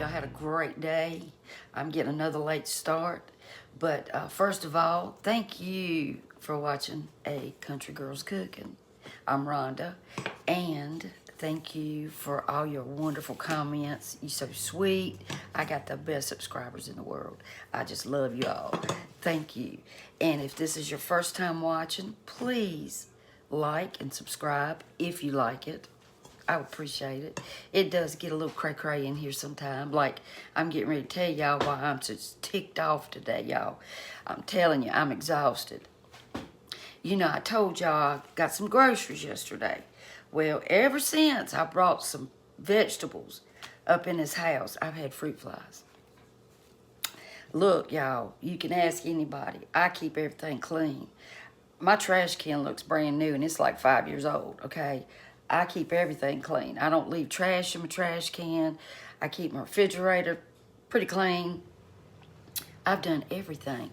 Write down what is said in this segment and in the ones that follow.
y'all had a great day. I'm getting another late start. But first of all, thank you for watching A Country Girls Cooking. I'm Rhonda. And thank you for all your wonderful comments. You're so sweet. I got the best subscribers in the world. I just love you all. Thank you. And if this is your first time watching, please like and subscribe if you like it. I would appreciate it. It does get a little cray-cray in here sometime. Like, I'm getting ready to tell y'all why I'm just ticked off today, y'all. I'm telling you, I'm exhausted. You know, I told y'all I got some groceries yesterday. Well, ever since I brought some vegetables up in this house, I've had fruit flies. Look, y'all, you can ask anybody. I keep everything clean. My trash can looks brand new, and it's like 5 years old, okay? I keep everything clean. I don't leave trash in my trash can. I keep my refrigerator pretty clean. I've done everything,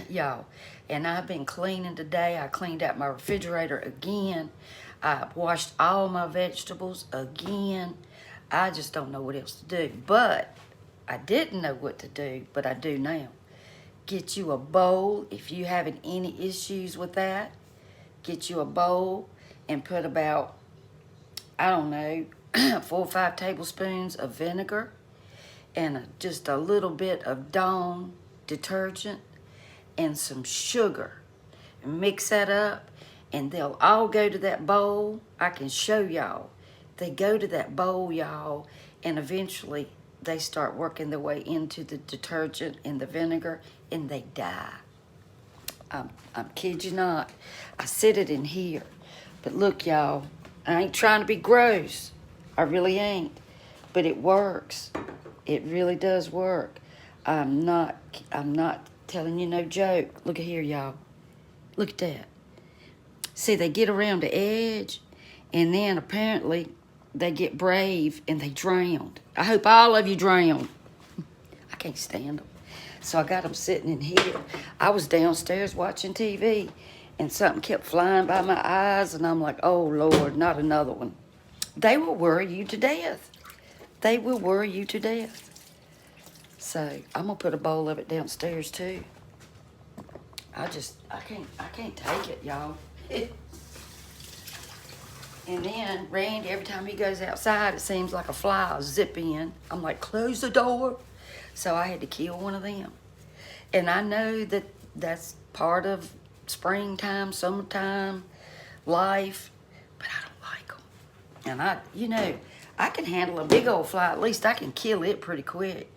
y'all. And I've been cleaning today. I cleaned out my refrigerator again. I washed all my vegetables again. I just don't know what else to do. But I didn't know what to do, but I do now. Get you a bowl if you having any issues with that. Get you a bowl and put about, I don't know, 4 or 5 tablespoons of vinegar and just a little bit of Dawn detergent and some sugar. And mix that up, and they'll all go to that bowl. I can show y'all. They go to that bowl, y'all, and eventually they start working their way into the detergent and the vinegar, and they die. I'm kid you not. I set it in here. But look, y'all, I ain't trying to be gross. I really ain't. But it works. It really does work. I'm not telling you no joke. Look at here, y'all. Look at that. See, they get around the edge, and then apparently they get brave and they drowned. I hope all of you drowned. I can't stand them. So I got them sitting in here. I was downstairs watching TV, and something kept flying by my eyes, and I'm like, oh, Lord, not another one. They will worry you to death. They will worry you to death. So I'm going to put a bowl of it downstairs, too. I can't take it, y'all. And then Randy, every time he goes outside, it seems like a fly will zip in. I'm like, close the door. So I had to kill one of them. And I know that that's part of springtime, summertime life, but I don't like them. And I can handle a big old fly. At least I can kill it pretty quick,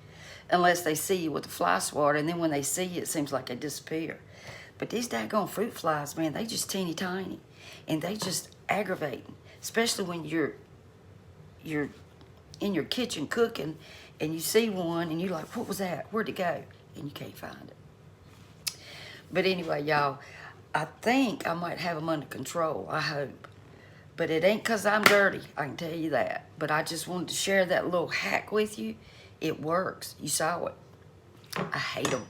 unless they see you with the fly swatter, and then when they see you, it seems like they disappear. But these daggone fruit flies, man, they just teeny tiny, and they just aggravating, especially when you're in your kitchen cooking, and you see one, and you're like, what was that? Where'd it go? And you can't find it. But anyway, y'all, I think I might have them under control. I hope. But it ain't because I'm dirty. I can tell you that. But I just wanted to share that little hack with you. It works. You saw it. I hate them.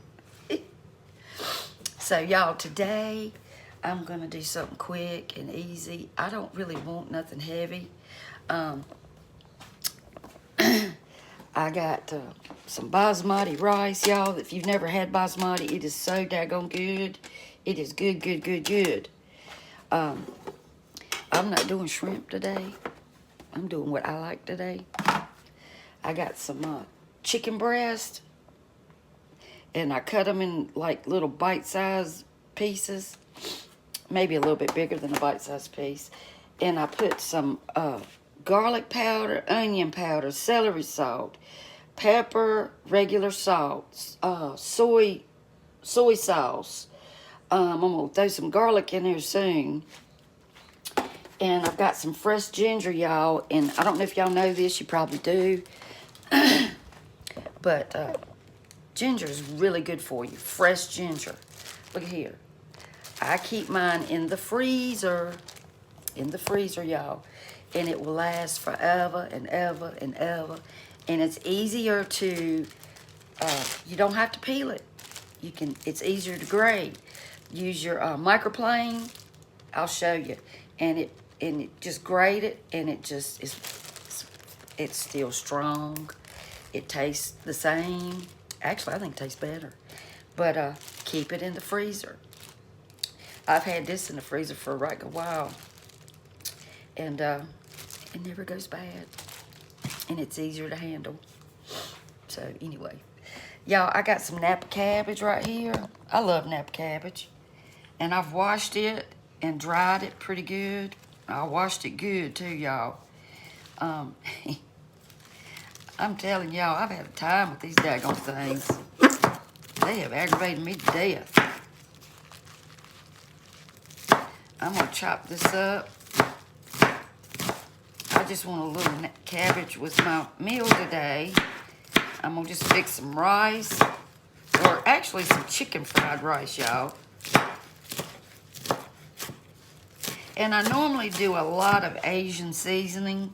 So, y'all, today I'm going to do something quick and easy. I don't really want nothing heavy. I got some basmati rice, y'all. If you've never had basmati, it is so daggone good. It is good, good, good, good. I'm not doing shrimp today. I'm doing what I like today. I got some chicken breast, and I cut them in like little bite-sized pieces, maybe a little bit bigger than a bite-sized piece. And I put some garlic powder, onion powder, celery salt, pepper, regular salt, soy sauce. I'm going to throw some garlic in there soon. And I've got some fresh ginger, y'all. And I don't know if y'all know this. You probably do. But ginger is really good for you. Fresh ginger. Look at here. I keep mine in the freezer. In the freezer, y'all. And it will last forever and ever and ever. And it's easier to, you don't have to peel it. It's easier to grate. Use your microplane. I'll show you. And it just grate it, and it just is, it's still strong. It tastes the same. Actually, I think it tastes better. But keep it in the freezer. I've had this in the freezer for right a while. And it never goes bad. And it's easier to handle. So anyway. Y'all, I got some nappy cabbage right here. I love nappy cabbage. And I've washed it and dried it pretty good. I washed it good too, y'all. I'm telling y'all, I've had a time with these daggone things. They have aggravated me to death. I'm gonna chop this up. I just want a little cabbage with my meal today. I'm gonna just fix some rice, or actually some chicken fried rice, y'all. And I normally do a lot of Asian seasoning,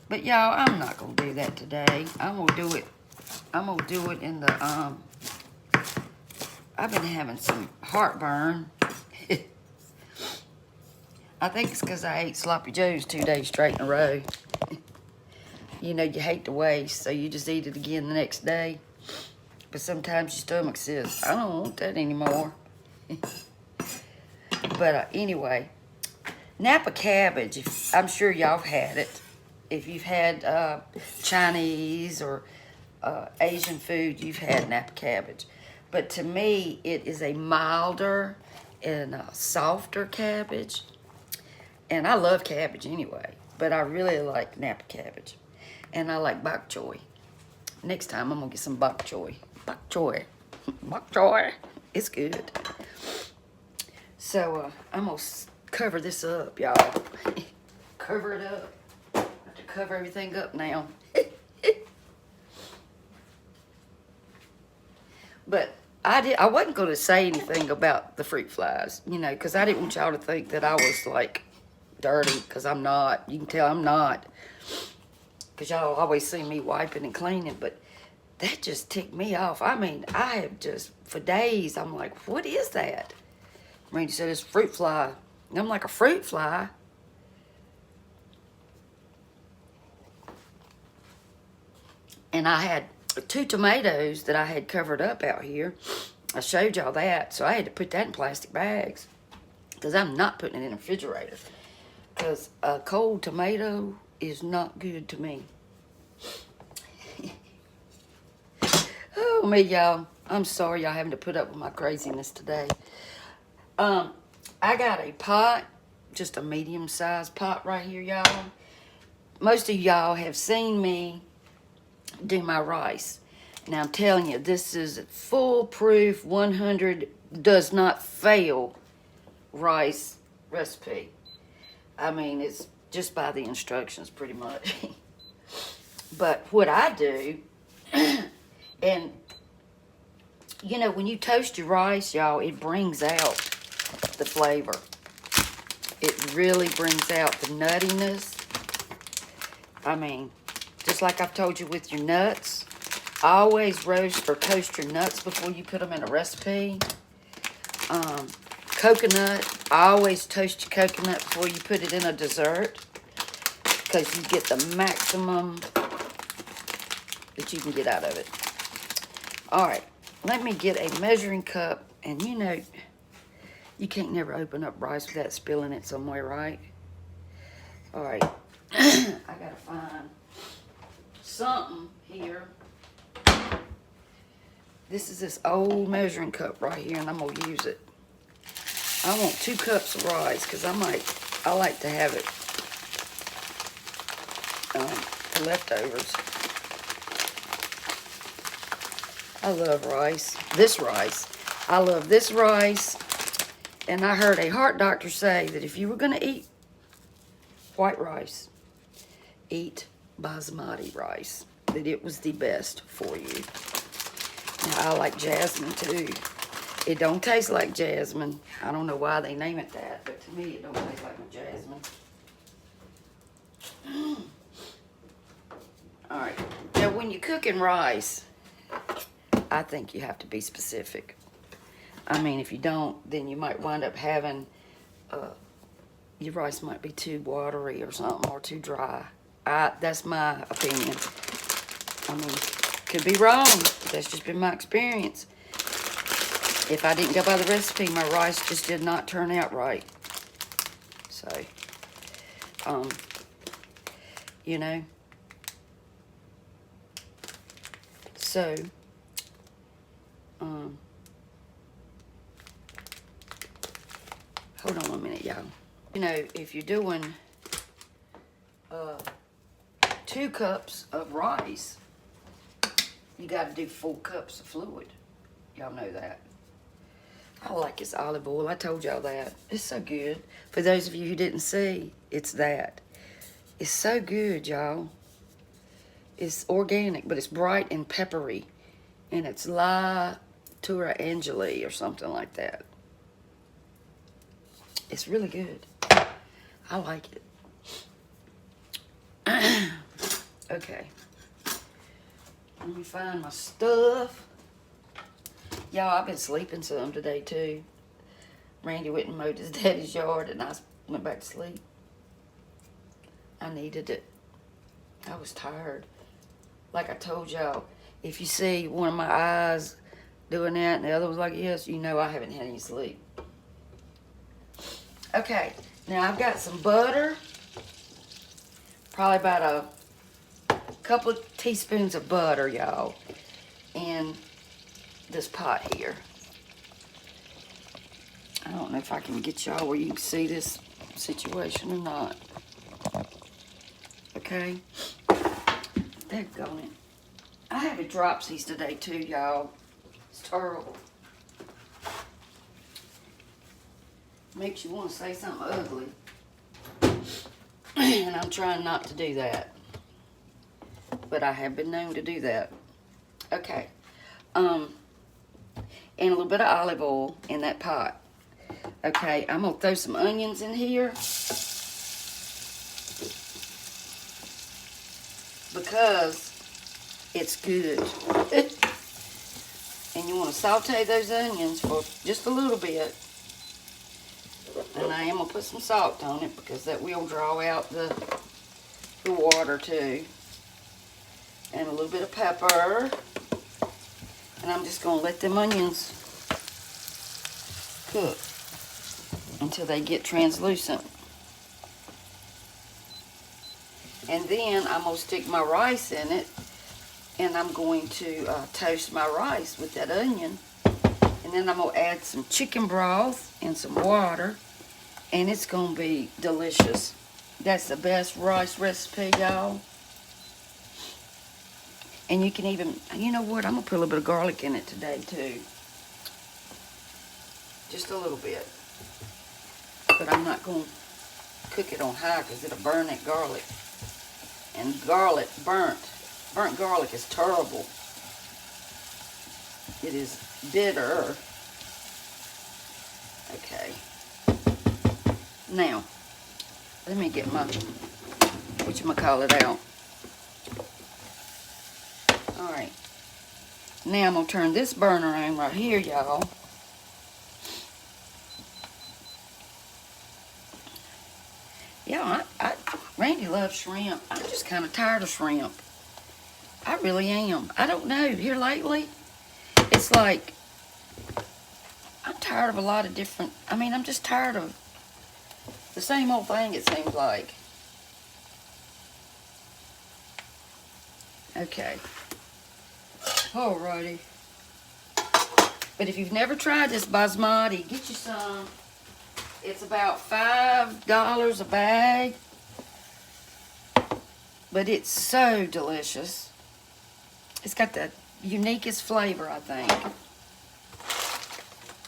but y'all, I'm not gonna do that today. I'm gonna do it in the I've been having some heartburn. I think it's because I ate sloppy joes 2 days straight in a row. You know, you hate to waste, so you just eat it again the next day. But sometimes your stomach says, I don't want that anymore. But anyway, Napa cabbage, I'm sure y'all have had it. If you've had Chinese or Asian food, you've had Napa cabbage. But to me, it is a milder and softer cabbage. And I love cabbage anyway, but I really like Napa cabbage. And I like bok choy. Next time, I'm going to get some bok choy. Bok choy. Bok choy. It's good. So, I'm going to cover this up, y'all. Cover it up. I have to cover everything up now. But I wasn't going to say anything about the fruit flies, you know, because I didn't want y'all to think that I was, like, dirty, because I'm not. You can tell I'm not. Because y'all always see me wiping and cleaning, but that just ticked me off. I mean, I have just, for days, I'm like, what is that? Randy said, it's fruit fly. And I'm like, a fruit fly? And I had 2 tomatoes that I had covered up out here. I showed y'all that, so I had to put that in plastic bags. Because I'm not putting it in the refrigerator. Because a cold tomato is not good to me. Oh, me, y'all. I'm sorry y'all having to put up with my craziness today. I got a pot, just a medium-sized pot right here, y'all. Most of y'all have seen me do my rice. Now, I'm telling you, this is a foolproof, 100 does not fail rice recipe. I mean, it's just by the instructions, pretty much. But what I do, and, you know, when you toast your rice, y'all, it brings out the flavor. It really brings out the nuttiness. I mean, just like I've told you with your nuts, always roast or toast your nuts before you put them in a recipe. Coconut, always toast your coconut before you put it in a dessert, because you get the maximum that you can get out of it. All right, let me get a measuring cup, and you know, you can't never open up rice without spilling it somewhere, right? All right, I gotta find something here. This is this old measuring cup right here, and I'm gonna use it. I want 2 cups of rice, because I like to have it leftovers. I love rice. This rice. I love this rice. And I heard a heart doctor say that if you were going to eat white rice, eat basmati rice. That it was the best for you. Now, I like jasmine too. It don't taste like jasmine. I don't know why they name it that, but to me it don't taste like no jasmine. All right. Now, when you're cooking rice, I think you have to be specific. I mean, if you don't, then you might wind up having, your rice might be too watery or something, or too dry. That's my opinion. I mean, Could be wrong. That's just been my experience. If I didn't go by the recipe, my rice just did not turn out right. So, you know. So, hold on 1 minute, y'all. You know, if you're doing 2 cups of rice, you got to do 4 cups of fluid. Y'all know that. I like this olive oil. I told y'all that. It's so good. For those of you who didn't see, it's that. It's so good, y'all. It's organic, but it's bright and peppery. And it's La Tura Angeli or something like that. It's really good. I like it. Okay. Let me find my stuff. Y'all, I've been sleeping some today, too. Randy went and mowed his daddy's yard, and I went back to sleep. I needed it. I was tired. Like I told y'all, if you see one of my eyes doing that and the other was like, yes, you know I haven't had any sleep. Okay, now I've got some butter. Probably about a couple of teaspoons of butter, y'all, in this pot here. I don't know if I can get y'all where you can see this situation or not. Okay. Daggone it. I have a dropsies today too, y'all. It's terrible. Makes you want to say something ugly. And I'm trying not to do that. But I have been known to do that. Okay. And a little bit of olive oil in that pot. Okay, I'm going to throw some onions in here. Because it's good. And you want to saute those onions for just a little bit. And I am going to put some salt on it because that will draw out the water too. And a little bit of pepper. And I'm just going to let them onions cook until they get translucent. And then I'm going to stick my rice in it. And I'm going to toast my rice with that onion. And then I'm going to add some chicken broth and some water. And it's going to be delicious. That's the best rice recipe, y'all. And you can even, you know what? I'm going to put a little bit of garlic in it today, too. Just a little bit. But I'm not going to cook it on high because it'll burn that garlic. And garlic, burnt garlic is terrible. It is bitter. Okay. Now, let me get my, whatchamacallit out. Alright. Now I'm going to turn this burner on right here, y'all. Yeah, Randy loves shrimp. I'm just kind of tired of shrimp. I really am. I don't know. Here lately, it's like, I'm tired of a lot of different, I'm just tired of the same old thing, it seems like. Okay. Alrighty. But if you've never tried this basmati, get you some. It's about $5 a bag. But it's so delicious. It's got the uniquest flavor, I think.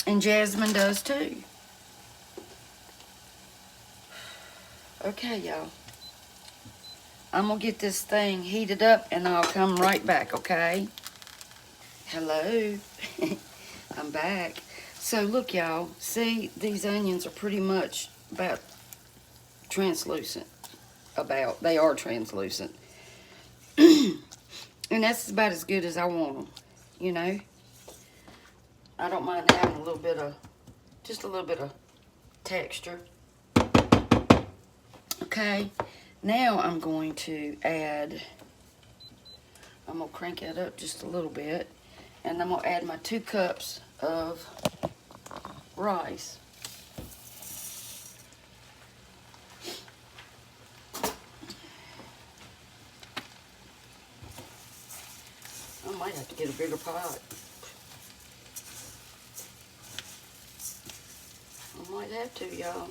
And Jasmine does too. Okay, y'all. I'm going to get this thing heated up and I'll come right back, okay? Hello. I'm back. So, look, y'all. See, these onions are pretty much about translucent. They are translucent. And that's about as good as I want them, you know? I don't mind having just a little bit of texture. Okay, now I'm going to add I'm going to crank it up just a little bit. And I'm going to add my 2 cups of rice. I might have to get a bigger pot. I might have to, y'all.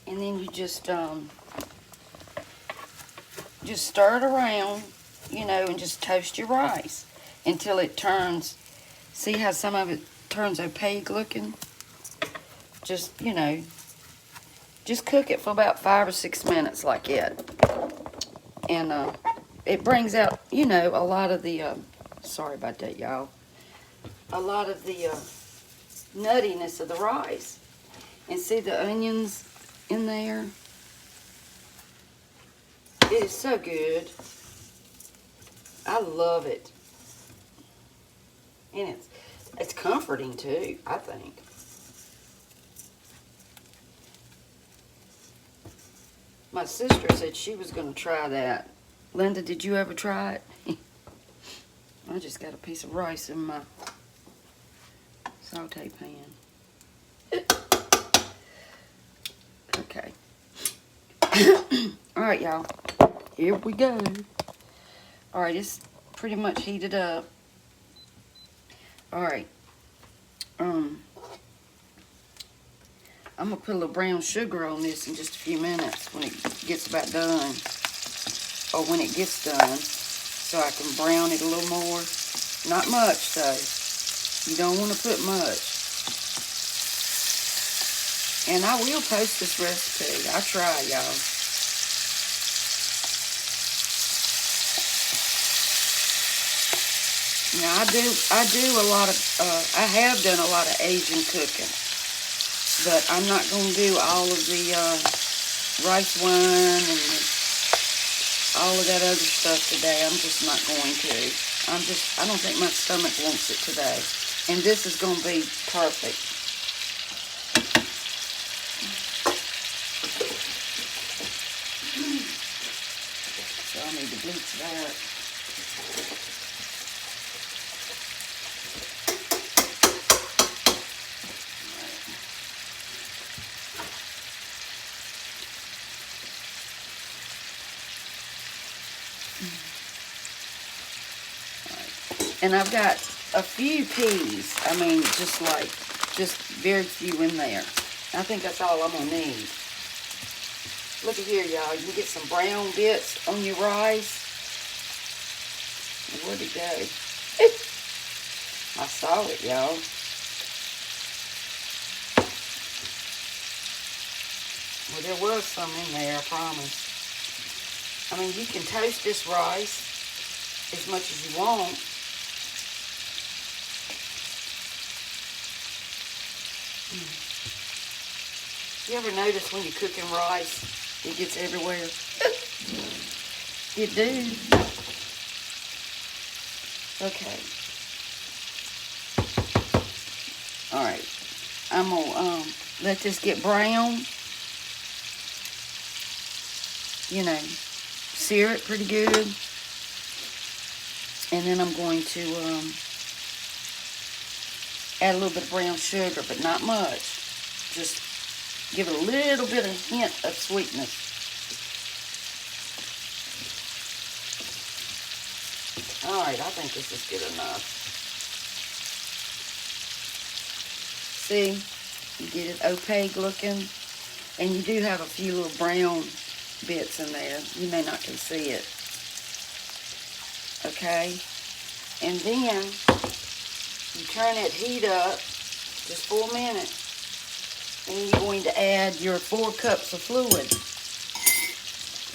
And then you just stir it around, you know, and just toast your rice until it turns. See how some of it turns opaque looking? Just, you know, just cook it for about 5 or 6 minutes like that. And it brings out, you know, a lot of the, sorry about that, y'all. A lot of the nuttiness of the rice. And see the onions in there? It is so good. I love it. And it's comforting too, I think. My sister said she was going to try that. Linda, did you ever try it? I just got a piece of rice in my saute pan. Okay. Alright, y'all. Here we go. Alright, it's pretty much heated up. Alright. I'm going to put a little brown sugar on this in just a few minutes when it gets about done. Or when it gets done. So I can brown it a little more. Not much, though. You don't want to put much. And I will post this recipe. I try, y'all. Now, I do a lot of, I have done a lot of Asian cooking. But I'm not going to do all of the rice wine and all of that other stuff today. I'm just not going to. I don't think my stomach wants it today. And this is going to be perfect. So I need to bleach that. And I've got a few peas. I mean, just very few in there. I think that's all I'm going to need. Look at here, y'all. You can get some brown bits on your rice. Where'd it go? I saw it, y'all. Well, there was some in there, I promise. I mean, you can toast this rice as much as you want. You ever notice when you're cooking rice, it gets everywhere? It do. Okay. Alright. I'm going to let this get brown. You know, sear it pretty good. And then I'm going to add a little bit of brown sugar, but not much. Just give it a little bit of hint of sweetness. Alright, I think this is good enough. See, you get it opaque looking, and you do have a few little brown bits in there. You may not can see it. Okay, and then you turn that heat up just for a minute, and you're going to add your 4 cups of fluid.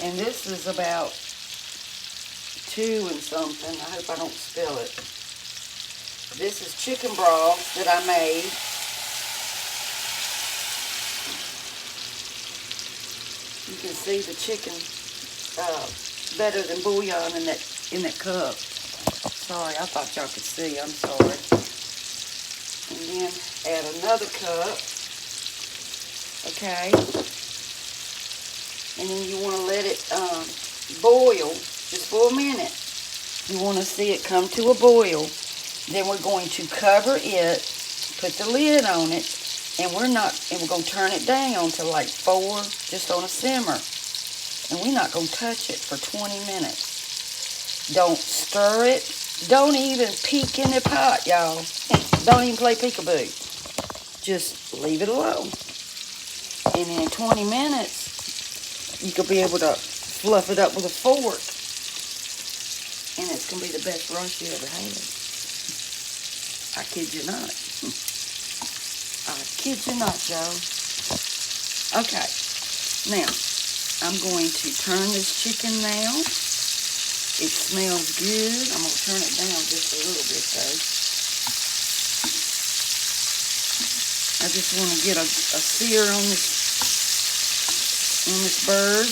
And this is about 2 and something. I hope I don't spill it. This is chicken broth that I made. You can see the chicken better than bouillon in that cup. Sorry, I thought y'all could see. I'm sorry. And then add another cup. Okay. And then you want to let it boil just for a minute. You want to see it come to a boil. Then we're going to cover it, put the lid on it, and we're going to turn it down to like 4, just on a simmer. And we're not going to touch it for 20 minutes. Don't stir it. Don't even peek in the pot, y'all. Don't even play peekaboo. Just leave it alone. And in 20 minutes, you could be able to fluff it up with a fork. And it's going to be the best rice you ever had. I kid you not. I kid you not, Joe. Okay. Now, I'm going to turn this chicken now. It smells good. I'm going to turn it down just a little bit, though. I just want to get a sear on this bird.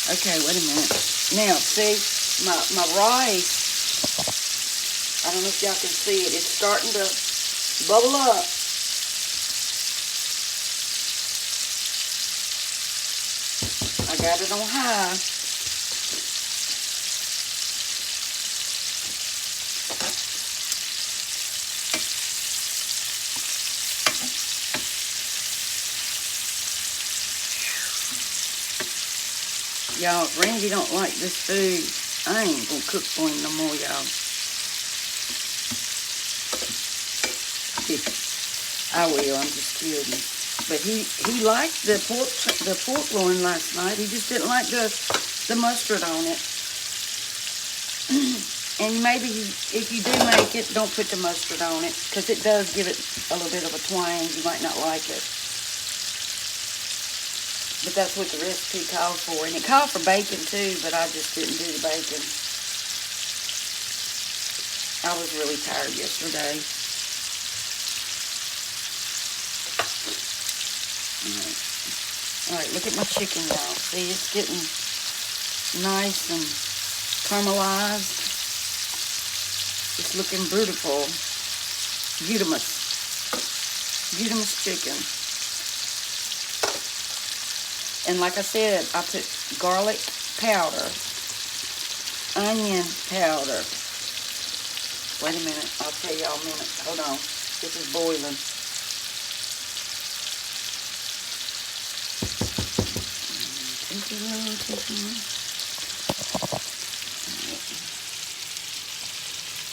Okay, wait a minute. Now, see, my rice, I don't know if y'all can see it. It's starting to bubble up. I got it on high. Y'all, if Randy don't like this food, I ain't gonna cook for him no more, y'all. I will, I'm just kidding. But he liked the pork loin last night. He just didn't like the mustard on it. And maybe if you do make it, don't put the mustard on it, because it does give it a little bit of a twang. You might not like it. But that's what the recipe called for. And it called for bacon too, but I just didn't do the bacon. I was really tired yesterday. Alright, look at my chicken, y'all. See, it's getting nice and caramelized. It's looking beautiful. Beautimous chicken. And like I said, I put garlic powder, onion powder. Wait a minute, I'll tell y'all a minute. Hold on, this is boiling.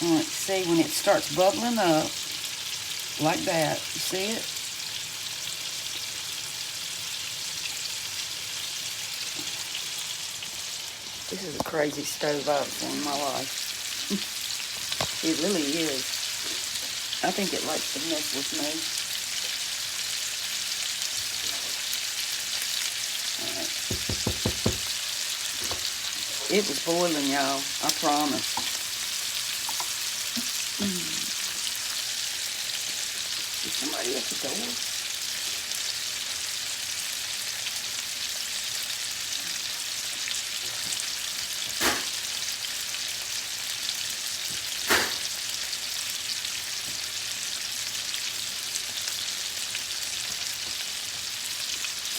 Alright, see, when it starts bubbling up, like that, you see it? This is the craziest stove I've seen in my life. It really is. I think it likes to mess with me. Alright. It was boiling, y'all. I promise. Is somebody at the door?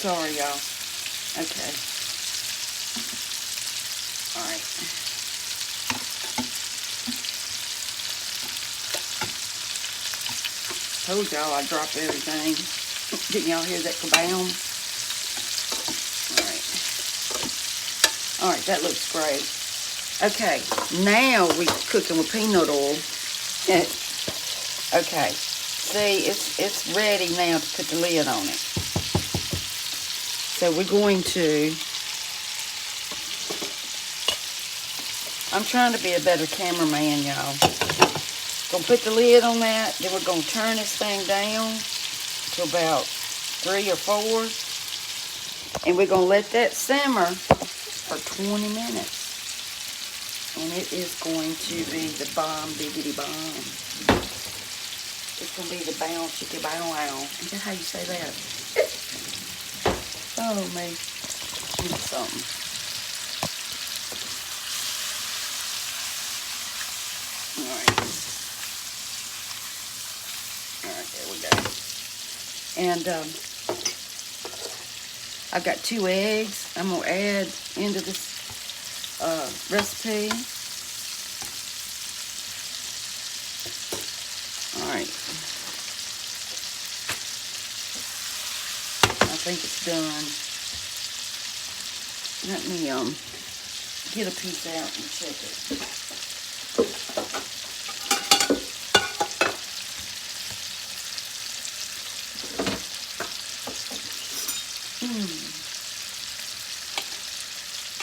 Sorry, y'all. Okay. Alright. Told y'all I dropped everything. Didn't y'all hear that kaboom? Alright, that looks great. Okay, now we're cooking with peanut oil. Okay, see, it's ready now to put the lid on it. So we're going to, I'm trying to be a better cameraman, y'all. Gonna put the lid on that, then we're gonna turn this thing down to about 3 or 4. And we're gonna let that simmer for 20 minutes. And it is going to be the bomb diggity bomb. It's gonna be the bow chicka bow wow. Is that how you say that? Oh, me. Eat something. Alright. Alright, there we go. And I've got 2 eggs I'm going to add into this recipe. All right. I think it's done. Let me get a piece out and check it.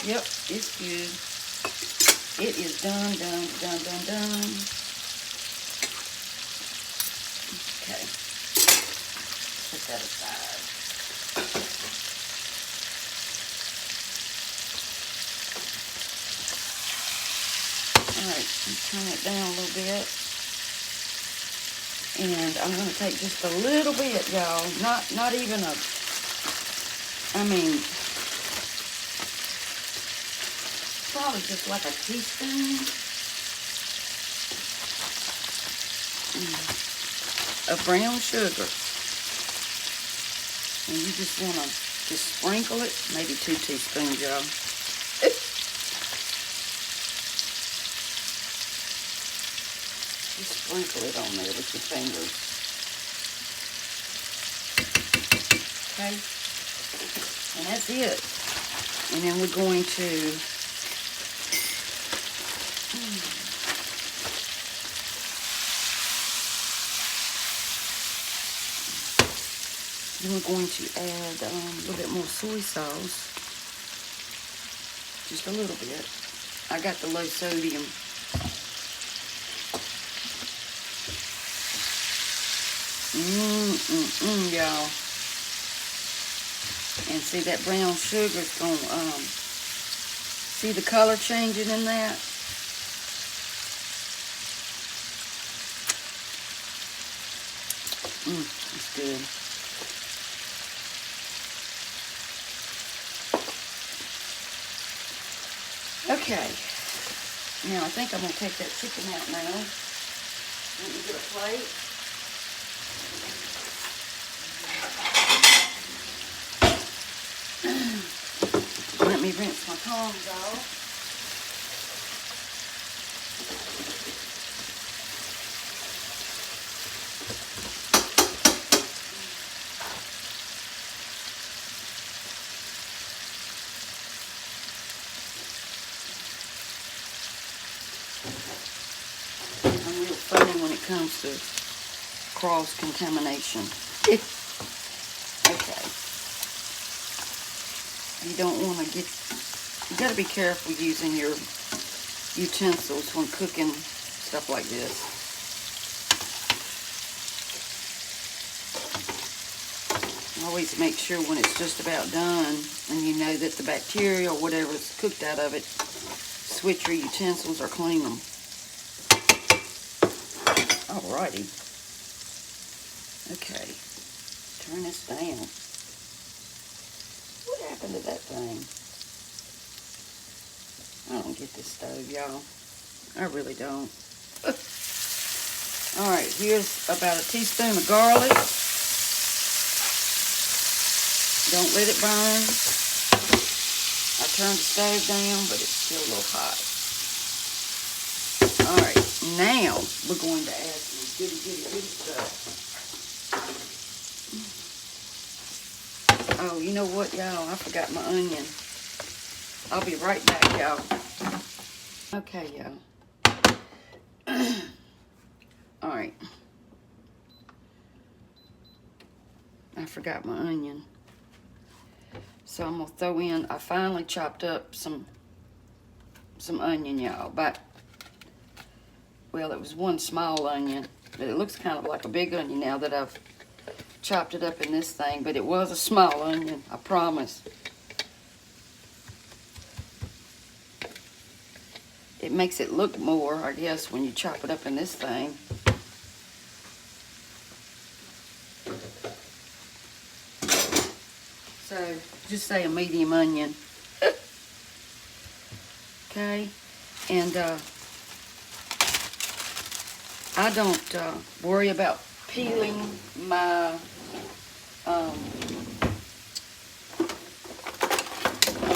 Yep, it's good. It is done. Okay, put that aside. Alright, turn it down a little bit. And I'm going to take just a little bit, y'all. Not even a, I mean, probably just like a teaspoon of brown sugar. And you just want to just sprinkle it. Maybe 2 teaspoons, y'all. Just sprinkle it on there with your fingers. Okay? And that's it. And then we're going to add a little bit more soy sauce. Just a little bit. I got the low sodium. Y'all. And see that brown sugar's going see the color changing in that? It's good. Okay. Now I think I'm going to take that chicken out now. Let me get a plate. Let me rinse my tongs off. I'm real funny when it comes to cross-contamination. Okay. You don't want to get, you got to be careful using your utensils when cooking stuff like this. Always make sure when it's just about done and you know that the bacteria or whatever is cooked out of it, switch your utensils or clean them. Alrighty. Okay. Turn this down. What happened to that thing? I don't get this stove, y'all. I really don't. Alright, here's about a teaspoon of garlic. Don't let it burn. I turned the stove down, but it's still a little hot. Alright, now we're going to add some goody stuff. Oh, you know what, y'all? I forgot my onion. I'll be right back, y'all. Okay, y'all. Alright. I forgot my onion. So I'm going to throw in, I finally chopped up some onion, y'all. But, well, it was one small onion. But it looks kind of like a big onion now that I've chopped it up in this thing. But it was a small onion, I promise. It makes it look more, I guess, when you chop it up in this thing. So, just say a medium onion. Okay? And I don't worry about peeling my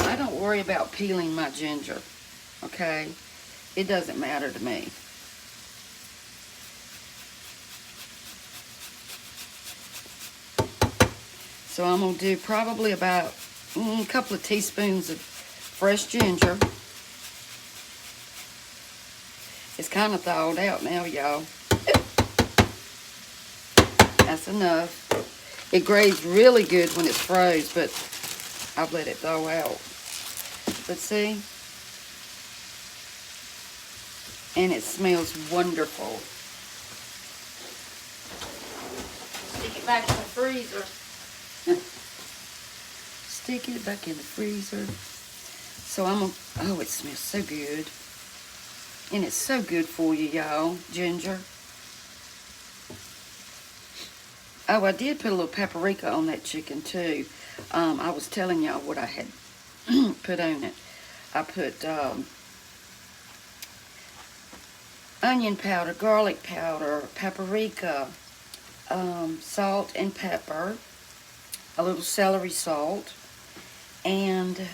I don't worry about peeling my ginger, okay? It doesn't matter to me. So I'm going to do probably about a couple of teaspoons of fresh ginger. It's kind of thawed out now, y'all. That's enough. It grates really good when it's froze, but I've let it thaw out. But see? And it smells wonderful. Stick it back in the freezer. Stick it back in the freezer. So I'm gonna, oh, it smells so good. And it's so good for you, y'all, ginger. Oh, I did put a little paprika on that chicken, too. I was telling y'all what I had put on it. I put onion powder, garlic powder, paprika, salt and pepper, a little celery salt, and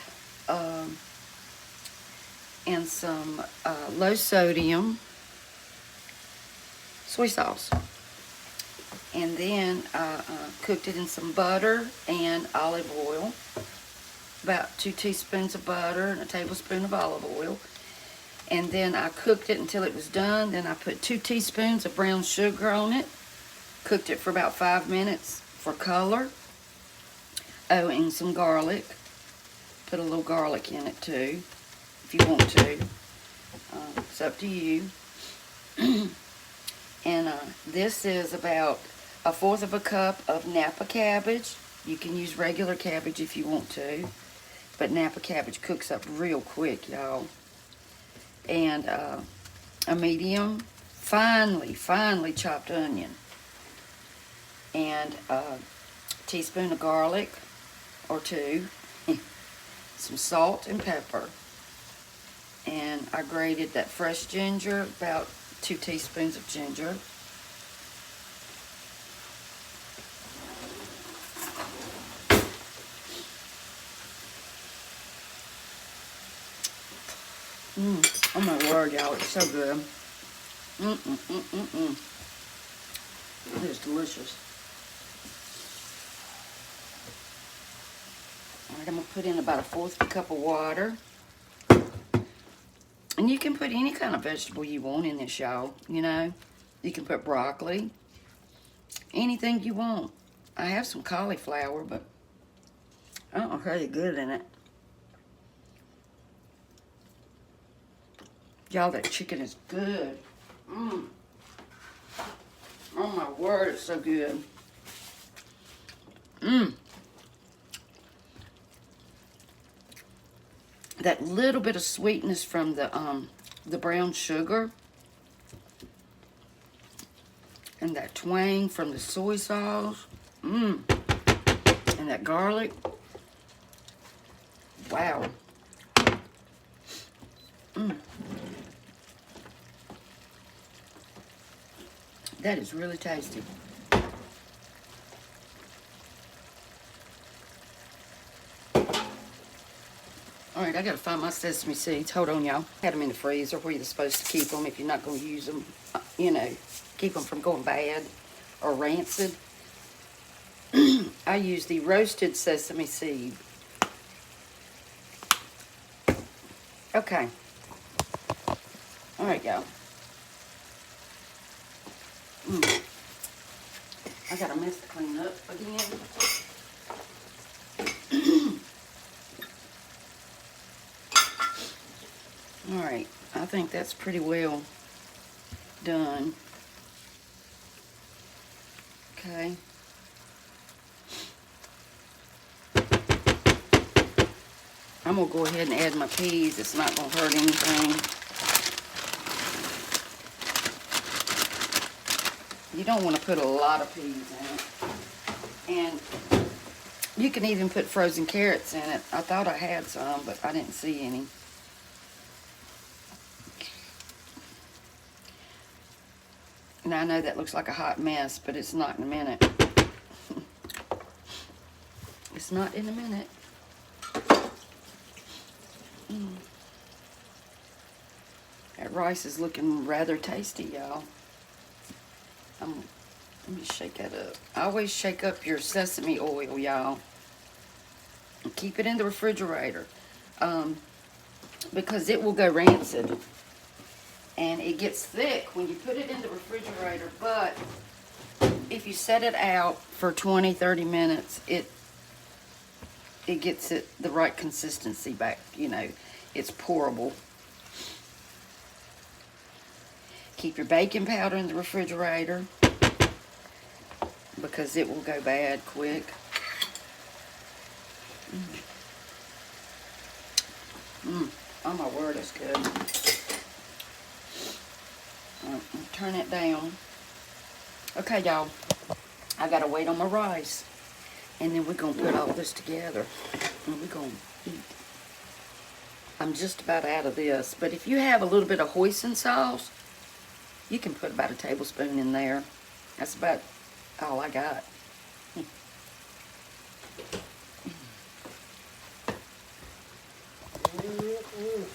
some low sodium soy sauce. And then I cooked it in some butter and olive oil. About 2 teaspoons of butter and a tablespoon of olive oil. And then I cooked it until it was done. Then I put 2 teaspoons of brown sugar on it. Cooked it for about 5 minutes for color. Oh, and some garlic. Put a little garlic in it too, if you want to. It's up to you. And this is about 1/4 of a cup of Napa cabbage. You can use regular cabbage if you want to, but Napa cabbage cooks up real quick, y'all. And a medium, finely chopped onion. And a teaspoon of garlic, or 2. Some salt and pepper. And I grated that fresh ginger, about 2 teaspoons of ginger. Oh my word, y'all, it's so good. It is delicious. All right, I'm gonna put in about 1/4 cup of water. And you can put any kind of vegetable you want in this, y'all, you know. You can put broccoli, anything you want. I have some cauliflower, but I don't know how you're good in it. Y'all, that chicken is good. Oh my word, it's so good. That little bit of sweetness from the brown sugar, and that twang from the soy sauce, and that garlic. Wow. That is really tasty. All right, I gotta find my sesame seeds. Hold on, y'all. Had them in the freezer where you're supposed to keep them if you're not gonna use them. You know, keep them from going bad or rancid. I use the roasted sesame seed. Okay. All right, y'all. I got a mess to clean up again. All right, I think that's pretty well done. Okay. I'm gonna go ahead and add my peas. It's not gonna hurt anything. You don't want to put a lot of peas in it. And you can even put frozen carrots in it. I thought I had some, but I didn't see any. Now I know that looks like a hot mess, but it's not in a minute. It's not in a minute. That rice is looking rather tasty, y'all. Let me shake that up. I always shake up your sesame oil, y'all. And keep it in the refrigerator. Because it will go rancid. And it gets thick when you put it in the refrigerator. But if you set it out for 20-30 minutes, it gets it the right consistency back. You know, it's pourable. Keep your baking powder in the refrigerator because it will go bad quick. Oh my word, that's good. Turn it down. Okay, y'all. I gotta wait on my rice. And then we're gonna put all this together. And we're gonna eat. I'm just about out of this. But if you have a little bit of hoisin sauce, you can put about a tablespoon in there. That's about all I got.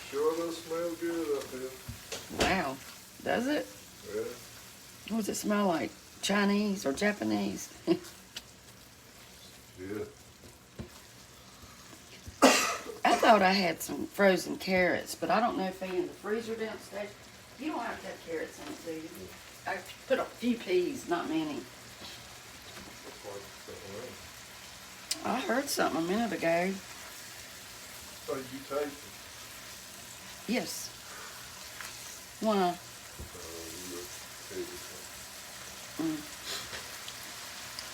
Sure does smell good up here. Wow. Does it? Yeah. What does it smell like? Chinese or Japanese? Yeah. I thought I had some frozen carrots, but I don't know if they're in the freezer downstairs. You don't have to have carrots in it, do you? I put a few peas, not many. Looks like something else. I heard something a minute ago. Oh, you taste it? Yes. Why?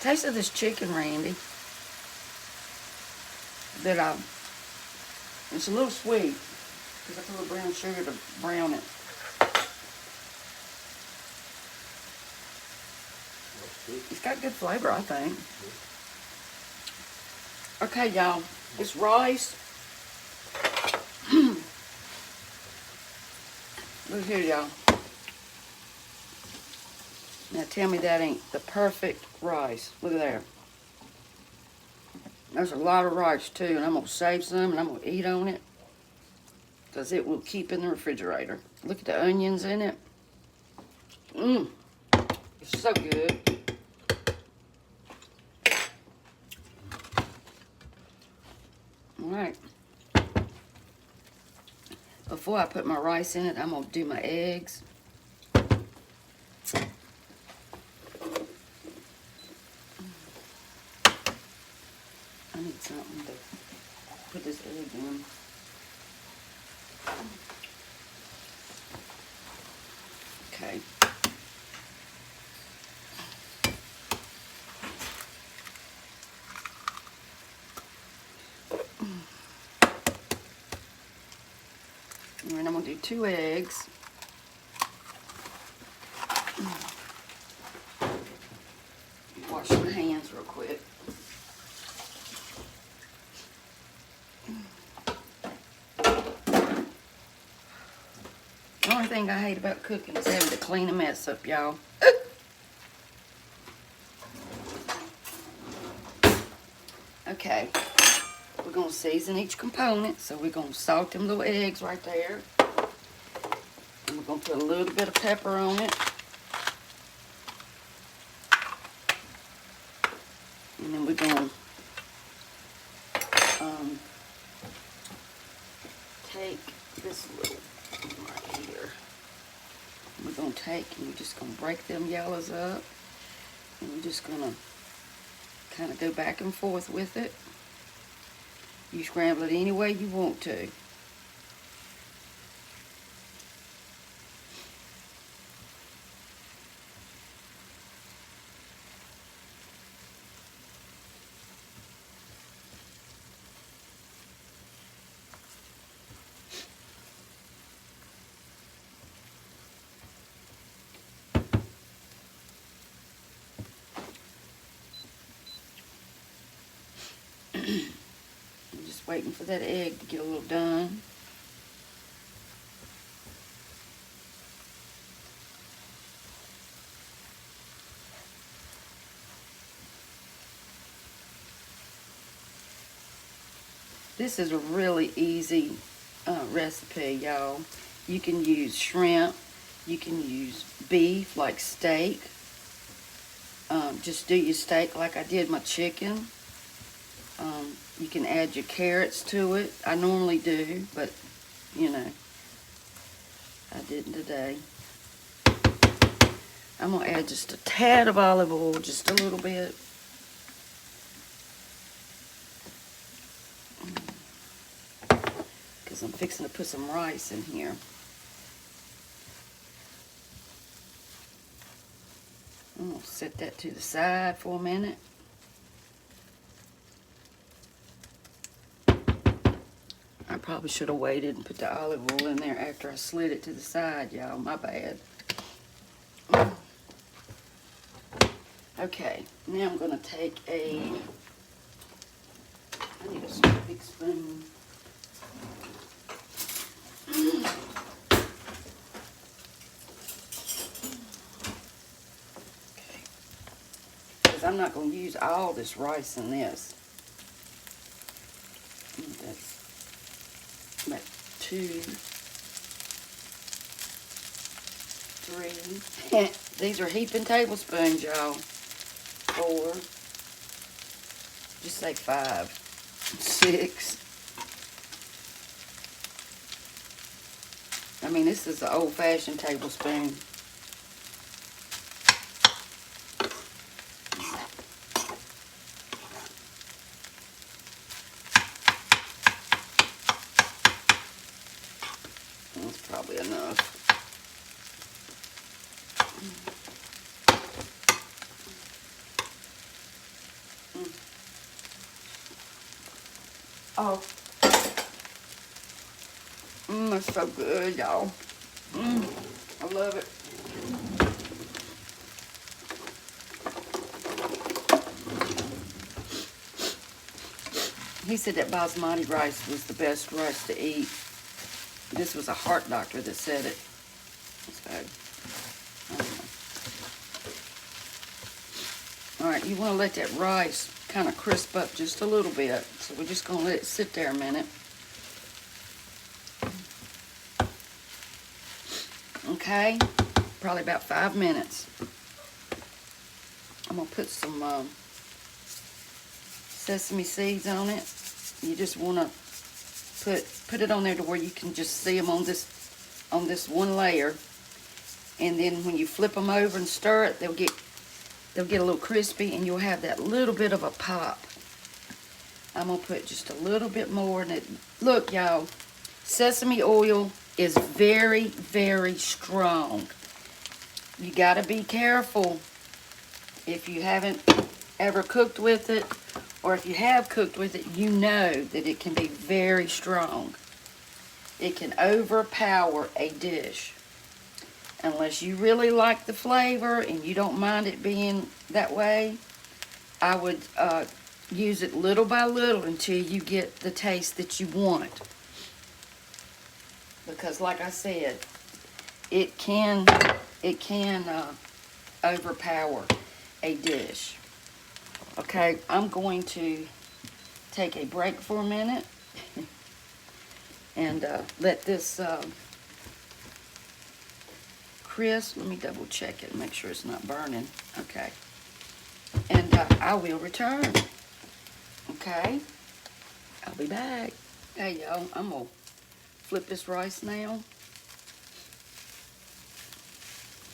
Taste of this chicken, Randy. It's a little sweet because I put a little brown sugar to brown it. It's got good flavor, I think. Okay, y'all. It's rice. Look here, y'all. Now tell me that ain't the perfect rice. Look at there. There's a lot of rice too, and I'm gonna save some and I'm gonna eat on it because it will keep in the refrigerator. Look at the onions in it. It's so good. All right. Before I put my rice in it, I'm gonna do my eggs. I need something to put this egg in. Okay. And I'm gonna do 2 eggs. Wash my hands real quick. The only thing I hate about cooking is having to clean a mess up, y'all. Okay, we're gonna season each component. So we're gonna salt them little eggs right there. And we're gonna put a little bit of pepper on it. And then we're gonna take this little one right here. We're gonna take and we're just gonna break them yellows up. And we're just gonna kind of go back and forth with it. You scramble it any way you want to. I'm just waiting for that egg to get a little done. This is a really easy recipe, y'all. You can use shrimp. You can use beef, like steak. Just do your steak like I did my chicken. You can add your carrots to it. I normally do, but, you know, I didn't today. I'm going to add just a tad of olive oil, just a little bit. Because I'm fixing to put some rice in here. I'm going to set that to the side for a minute. I probably should have waited and put the olive oil in there after I slid it to the side, y'all. My bad. Okay, now I'm going to take I need a big spoon. Okay. Because I'm not going to use all this rice in this. That's about 2, 3. These are heaping tablespoons, y'all. 4. Just say 5. 6. I mean, this is an old-fashioned tablespoon. That's probably enough. Oh. That's so good, y'all. I love it. He said that basmati rice was the best rice to eat. This was a heart doctor that said it. So, I don't know. All right, you want to let that rice kind of crisp up just a little bit. So we're just going to let it sit there a minute. Okay, probably about 5 minutes. I'm going to put some sesame seeds on it. You just want to put it on there to where you can just see them on this one layer. And then when you flip them over and stir it, they'll get a little crispy, and you'll have that little bit of a pop. I'm going to put just a little bit more in it. Look, y'all, sesame oil is very, very strong. You got to be careful if you haven't ever cooked with it, or if you have cooked with it, you know that it can be very strong. It can overpower a dish. Unless you really like the flavor and you don't mind it being that way, I would use it little by little until you get the taste that you want. Because like I said, it can overpower a dish. Okay, I'm going to take a break for a minute and let this crisp. Let me double check it and make sure it's not burning. Okay, and I will return. Okay, I'll be back. Hey y'all, I'm gonna flip this rice now.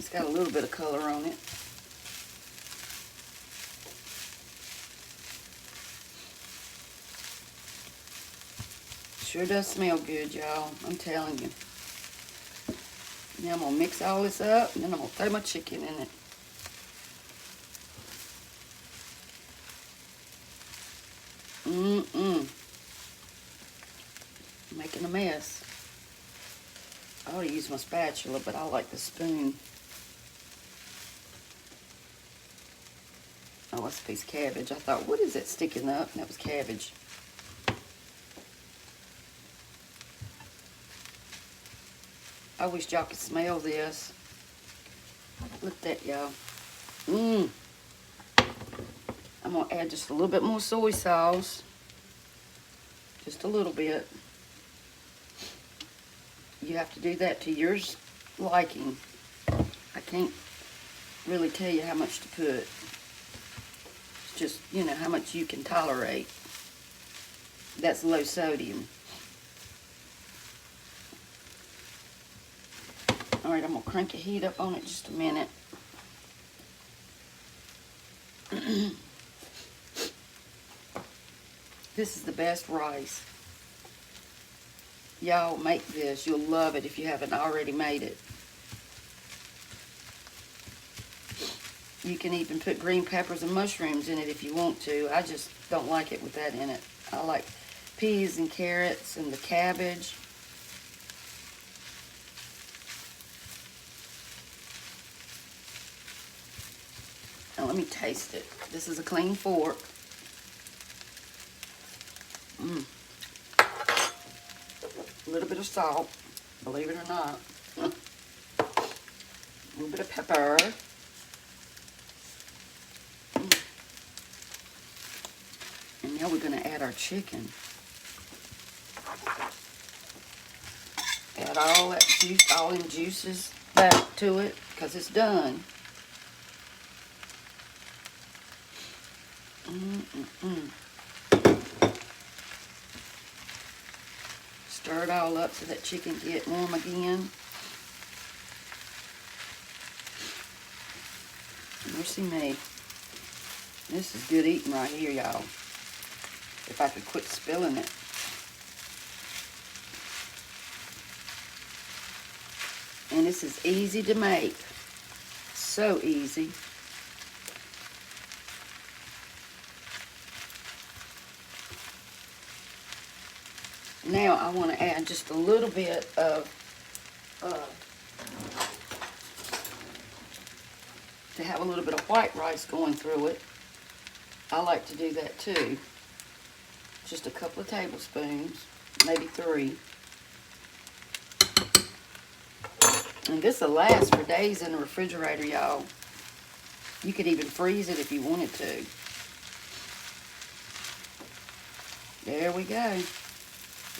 It's got a little bit of color on it. Sure does smell good, y'all. I'm telling you. Now I'm going to mix all this up, and then I'm going to throw my chicken in it. Making a mess. I ought to use my spatula, but I like the spoon. Oh, that's a piece of cabbage. I thought, what is that sticking up? And that was cabbage. I wish y'all could smell this. Look at that, y'all. I'm going to add just a little bit more soy sauce. Just a little bit. You have to do that to your liking. I can't really tell you how much to put. It's just, you know, how much you can tolerate. That's low sodium. All right, I'm gonna crank the heat up on it just a minute. This is the best rice. Y'all make this. You'll love it if you haven't already made it. You can even put green peppers and mushrooms in it if you want to. I just don't like it with that in it. I like peas and carrots and the cabbage. Now let me taste it. This is a clean fork. A little bit of salt, believe it or not. A little bit of pepper. And now we're going to add our chicken. Add all that juice, all them juices back to it, because it's done. Stir it all up so that chicken get warm again. Mercy me. This is good eating right here, y'all. If I could quit spilling it. And this is easy to make. So easy. Now I want to add just a little bit of to have a little bit of white rice going through it. I like to do that too. Just a couple of tablespoons, maybe 3. And this will last for days in the refrigerator, y'all. You could even freeze it if you wanted to. There we go.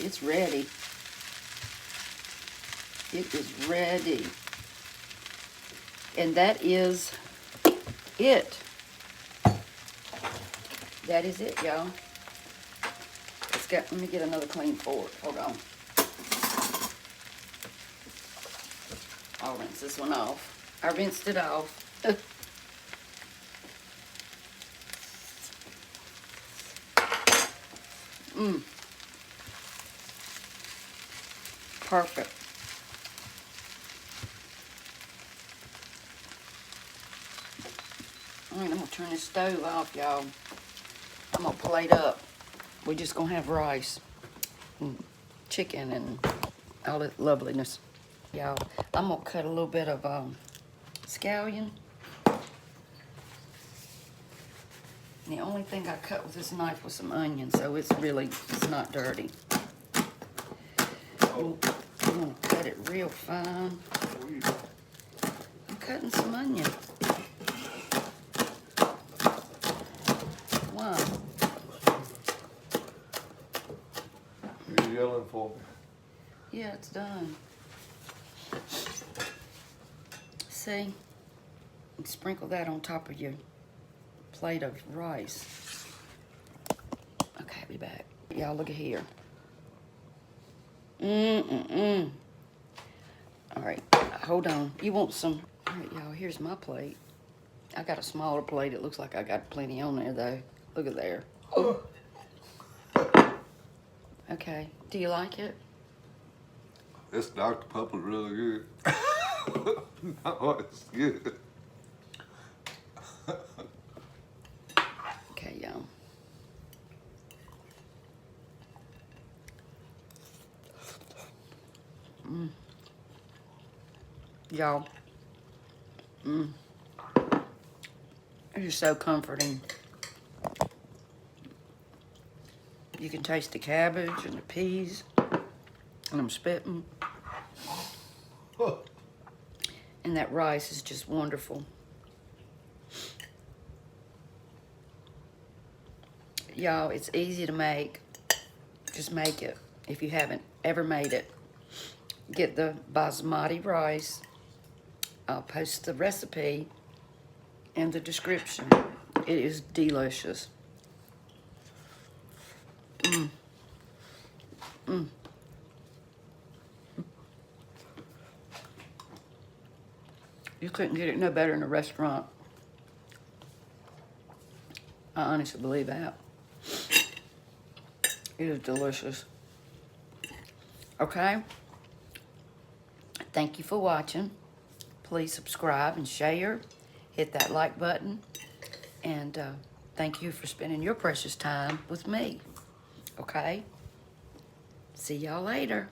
It's ready. It is ready. And that is it. That is it, y'all. Let me get another clean fork. Hold on. I'll rinse this one off. I rinsed it off. Perfect. All right, I'm gonna turn this stove off, y'all. I'm gonna plate up. We're just gonna have rice and chicken and all that loveliness. Y'all, I'm gonna cut a little bit of scallion. And the only thing I cut with this knife was some onion, so it's not dirty. I'm gonna cut it real fine. I'm cutting some onion. Why? You're yelling for me. Yeah, it's done. See? And sprinkle that on top of your plate of rice. Okay, I'll be back. Y'all, look at here. All right, hold on. You want some? All right, y'all, here's my plate. I got a smaller plate. It looks like I got plenty on there, though. Look at there. Oh. Okay, do you like it? This Dr. Pepper's really good. No, it's good. Okay, y'all. Y'all. It is so comforting. You can taste the cabbage and the peas, and I'm spitting. And that rice is just wonderful. Y'all, it's easy to make. just make it if you haven't ever made it. Get the basmati rice. I'll post the recipe in the description. It is delicious. You couldn't get it no better in a restaurant. I honestly believe that. It is delicious. Okay? Thank you for watching. Please subscribe and share. Hit that like button. And thank you for spending your precious time with me. Okay? See y'all later.